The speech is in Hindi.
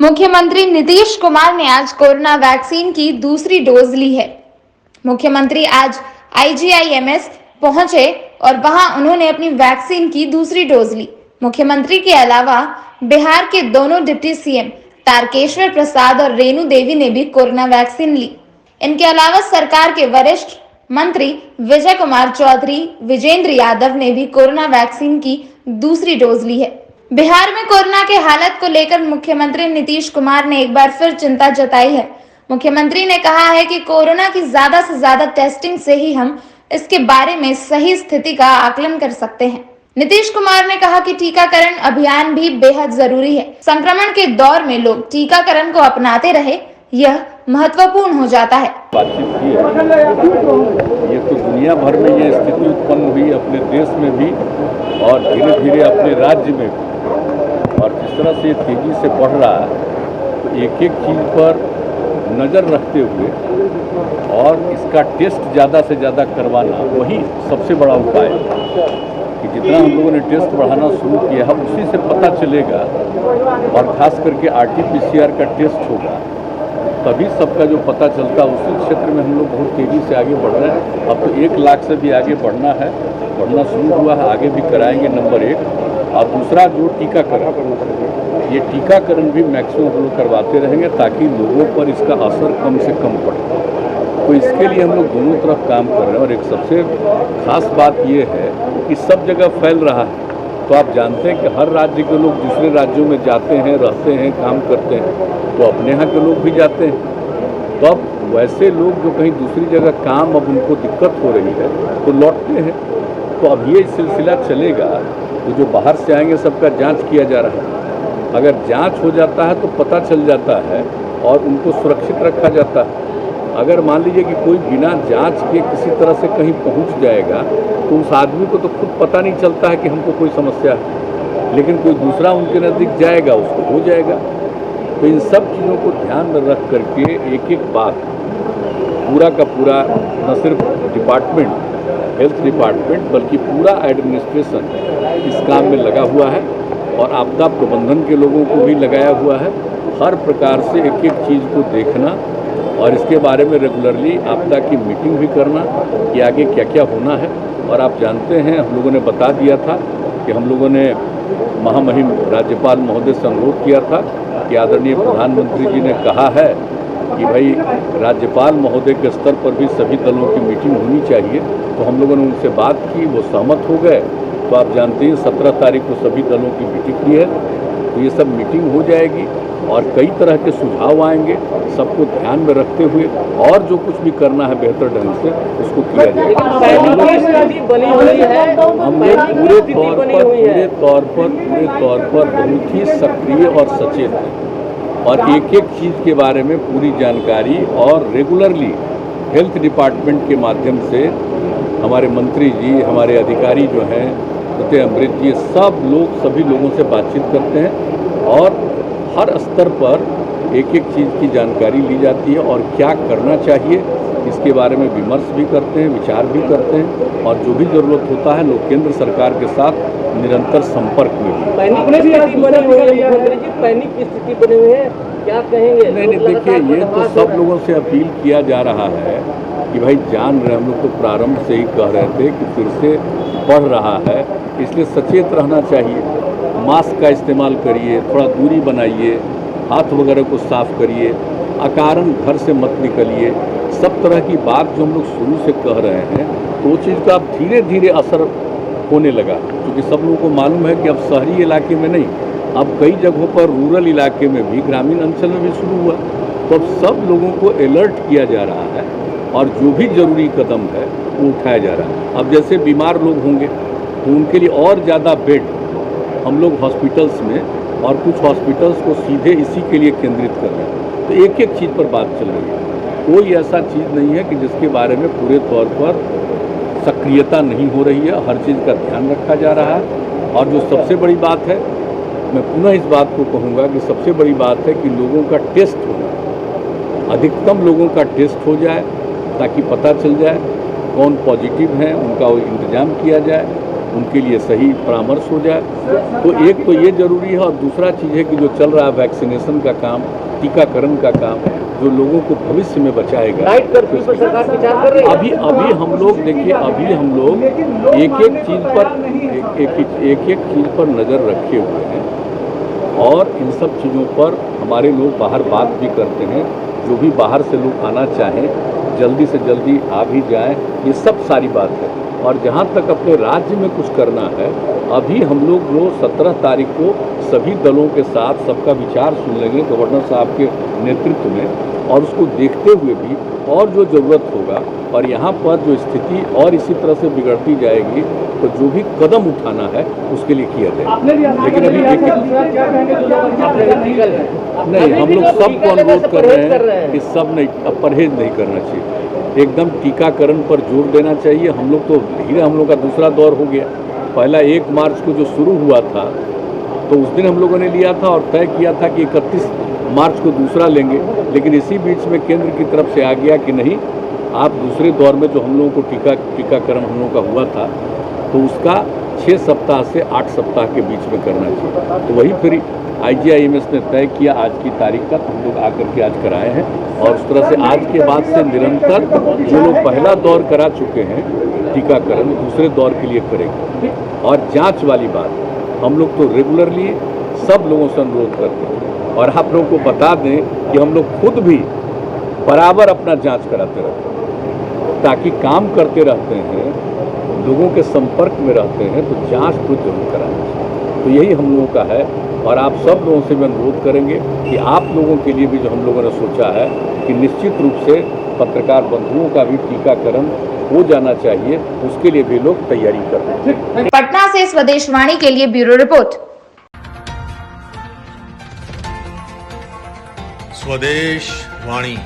मुख्यमंत्री नीतीश कुमार ने आज कोरोना वैक्सीन की दूसरी डोज ली है। मुख्यमंत्री आज IGIMS पहुंचे और वहां उन्होंने अपनी वैक्सीन की दूसरी डोज ली। मुख्यमंत्री के अलावा बिहार के दोनों डिप्टी सीएम तारकेश्वर प्रसाद और रेणु देवी ने भी कोरोना वैक्सीन ली। इनके अलावा सरकार के वरिष्ठ मंत्री विजय कुमार चौधरी, विजेंद्र यादव ने भी कोरोना वैक्सीन की दूसरी डोज ली है। बिहार में कोरोना के हालत को लेकर मुख्यमंत्री नीतीश कुमार ने एक बार फिर चिंता जताई है। मुख्यमंत्री ने कहा है कि कोरोना की ज्यादा से ज्यादा टेस्टिंग से ही हम इसके बारे में सही स्थिति का आकलन कर सकते हैं। नीतीश कुमार ने कहा कि टीकाकरण अभियान भी बेहद जरूरी है। संक्रमण के दौर में लोग टीकाकरण को अपनाते रहे, यह महत्वपूर्ण हो जाता है। बातचीत की है। ये तो दुनिया भर में ये स्थिति उत्पन्न हुई, अपने देश में भी और धीरे धीरे अपने राज्य में भी, और जिस तरह से तेजी से बढ़ रहा है तो एक एक चीज़ पर नज़र रखते हुए और इसका टेस्ट ज़्यादा से ज़्यादा करवाना वही सबसे बड़ा उपाय है कि जितना हम लोगों ने टेस्ट बढ़ाना शुरू किया है उसी से पता चलेगा, और ख़ास करके RT-PCR का टेस्ट होगा तभी सबका जो पता चलता है। उसी क्षेत्र में हम लोग बहुत तेज़ी से आगे बढ़ रहे हैं। अब तो 1 लाख से भी आगे बढ़ना है, बढ़ना शुरू हुआ है, आगे भी कराएंगे नंबर 1। और दूसरा जो टीकाकरण, ये टीकाकरण भी मैक्सिमम हम लोग करवाते रहेंगे ताकि लोगों पर इसका असर कम से कम पड़े। तो इसके लिए हम लोग दोनों तरफ काम कर रहे हैं। और एक सबसे खास बात ये है कि सब जगह फैल रहा है, तो आप जानते हैं कि हर राज्य के लोग दूसरे राज्यों में जाते हैं, रहते हैं, काम करते हैं, तो अपने यहाँ के लोग भी जाते हैं। तो अब वैसे लोग जो कहीं दूसरी जगह काम अब उनको दिक्कत हो रही है तो लौटते हैं। तो अब ये सिलसिला चलेगा, तो जो बाहर से आएंगे सबका जांच किया जा रहा है। अगर जांच हो जाता है तो पता चल जाता है और उनको सुरक्षित रखा जाता है। अगर मान लीजिए कि कोई बिना जांच के किसी तरह से कहीं पहुंच जाएगा तो उस आदमी को तो खुद पता नहीं चलता है कि हमको कोई समस्या है, लेकिन कोई दूसरा उनके नज़दीक जाएगा, उसको हो जाएगा। तो इन सब चीज़ों को ध्यान में रख करके एक एक बात पूरा का पूरा न सिर्फ डिपार्टमेंट, हेल्थ डिपार्टमेंट, बल्कि पूरा एडमिनिस्ट्रेशन इस काम में लगा हुआ है और आपदा प्रबंधन के लोगों को भी लगाया हुआ है। हर प्रकार से एक एक चीज़ को देखना और इसके बारे में रेगुलरली आपदा की मीटिंग भी करना कि आगे क्या क्या होना है। और आप जानते हैं हम लोगों ने बता दिया था कि हम लोगों ने महामहिम राज्यपाल महोदय से अनुरोध किया था कि आदरणीय प्रधानमंत्री जी ने कहा है कि भाई राज्यपाल महोदय के स्तर पर भी सभी दलों की मीटिंग होनी चाहिए। तो हम लोगों ने उनसे बात की, वो सहमत हो गए। तो आप जानते हैं 17 तारीख को सभी दलों की मीटिंग की है, तो ये सब मीटिंग हो जाएगी और कई तरह के सुझाव आएंगे, सबको ध्यान में रखते हुए और जो कुछ भी करना है बेहतर ढंग से उसको किया जाएगा। हम लोग पूरे तौर पर बहुत ही सक्रिय और सचेत हैं और एक एक चीज़ के बारे में पूरी जानकारी और रेगुलरली हेल्थ डिपार्टमेंट के माध्यम से हमारे मंत्री जी, हमारे अधिकारी जो हैं, प्रत्यय अमृत जी, सब लोग सभी लोगों से बातचीत करते हैं और हर स्तर पर एक एक चीज़ की जानकारी ली जाती है और क्या करना चाहिए इसके बारे में विमर्श भी करते हैं, विचार भी करते हैं और जो भी ज़रूरत होता है लोग केंद्र सरकार के साथ निरंतर संपर्क में भी। पैनिक की स्थिति बनी हुई है, क्या कहेंगे? नहीं, देखिए ये तो सब लोगों से अपील किया जा रहा है कि भाई जान रहे, हम लोग तो प्रारंभ से ही कह रहे थे कि फिर से बढ़ रहा है, इसलिए सचेत रहना चाहिए। मास्क का इस्तेमाल करिए, थोड़ा दूरी बनाइए, हाथ वगैरह को साफ करिए, अकारण घर से मत निकलिए। सब तरह की बात जो हम लोग शुरू से कह रहे हैं तो वो चीज़ का अब धीरे धीरे असर होने लगा, क्योंकि सब लोगों को मालूम है कि अब शहरी इलाके में नहीं, अब कई जगहों पर रूरल इलाके में भी, ग्रामीण अंचल में भी शुरू हुआ। तो अब सब लोगों को अलर्ट किया जा रहा है और जो भी ज़रूरी कदम है वो उठाया जा रहा है। अब जैसे बीमार लोग होंगे तो उनके लिए और ज़्यादा बेड हम लोग हॉस्पिटल्स में और कुछ हॉस्पिटल्स को सीधे इसी के लिए केंद्रित कर रहे हैं। तो एक एक चीज़ पर बात चल रही है, कोई ऐसा चीज़ नहीं है कि जिसके बारे में पूरे तौर पर सक्रियता नहीं हो रही है। हर चीज़ का ध्यान रखा जा रहा है और जो सबसे बड़ी बात है, मैं पुनः इस बात को कहूँगा कि सबसे बड़ी बात है कि लोगों का टेस्ट होना, अधिकतम लोगों का टेस्ट हो जाए ताकि पता चल जाए कौन पॉजिटिव हैं, उनका वो इंतज़ाम किया जाए उनके लिए सही परामर्श हो जाए। तो एक तो ये जरूरी है, और दूसरा चीज़ है कि जो चल रहा है वैक्सीनेशन का काम, टीकाकरण का काम, जो लोगों को भविष्य में बचाएगा। नाइट कर्फ्यू पर सरकार विचार कर रही है। अभी हम लोग देखिए, अभी हम लोग एक एक चीज़ पर नज़र रखे हुए हैं, और इन सब चीज़ों पर हमारे लोग बाहर बात भी करते हैं। जो भी बाहर से लोग आना चाहें जल्दी से जल्दी आ भी जाएं, ये सब सारी बात है। और जहाँ तक अपने राज्य में कुछ करना है, अभी हम लोग जो 17 तारीख को सभी दलों के साथ सबका विचार सुन लेंगे गवर्नर साहब के नेतृत्व में, और उसको देखते हुए भी और जो ज़रूरत होगा, और यहाँ पर जो स्थिति और इसी तरह से बिगड़ती जाएगी तो जो भी कदम उठाना है उसके लिए किया जाए। लेकिन अभी नहीं, हम लोग सबको अनुरोध कर रहे हैं कि सब नहीं, अब परहेज नहीं करना चाहिए, एकदम टीकाकरण पर जोर देना चाहिए। हम लोग तो धीरे, हम लोग का दूसरा दौर हो गया। पहला 1 मार्च को जो शुरू हुआ था तो उस दिन हम लोगों ने लिया था और तय किया था कि 31 मार्च को दूसरा लेंगे, लेकिन इसी बीच में केंद्र की तरफ से आ गया कि नहीं, आप दूसरे दौर में जो हम लोगों को टीकाकरण हम लोगों का हुआ था तो उसका 6 सप्ताह से 8 सप्ताह के बीच में करना चाहिए। तो वही फिर IGIMS ने तय किया आज की तारीख का, तो हम लोग आकर के आज कराए हैं। और उस तरह से आज के बाद से निरंतर जो लोग पहला दौर करा चुके हैं टीकाकरण, दूसरे दौर के लिए करेंगे। और जांच वाली बात हम लोग तो रेगुलरली सब लोगों से अनुरोध करते हैं, और आप लोगों को बता दें कि हम लोग खुद भी बराबर अपना जांच कराते रहते हैं, ताकि काम करते रहते हैं, लोगों के संपर्क में रहते हैं, तो जांच तो जरूर करानी चाहिए। तो यही हम लोगों का है, और आप सब लोगों से भी अनुरोध करेंगे कि आप लोगों के लिए भी जो हम लोगों ने सोचा है कि निश्चित रूप से पत्रकार बंधुओं का भी टीकाकरण हो जाना चाहिए, उसके लिए भी लोग तैयारी कर रहे हैं। पटना से स्वदेश वाणी के लिए ब्यूरो रिपोर्ट। स्वदेश वाणी।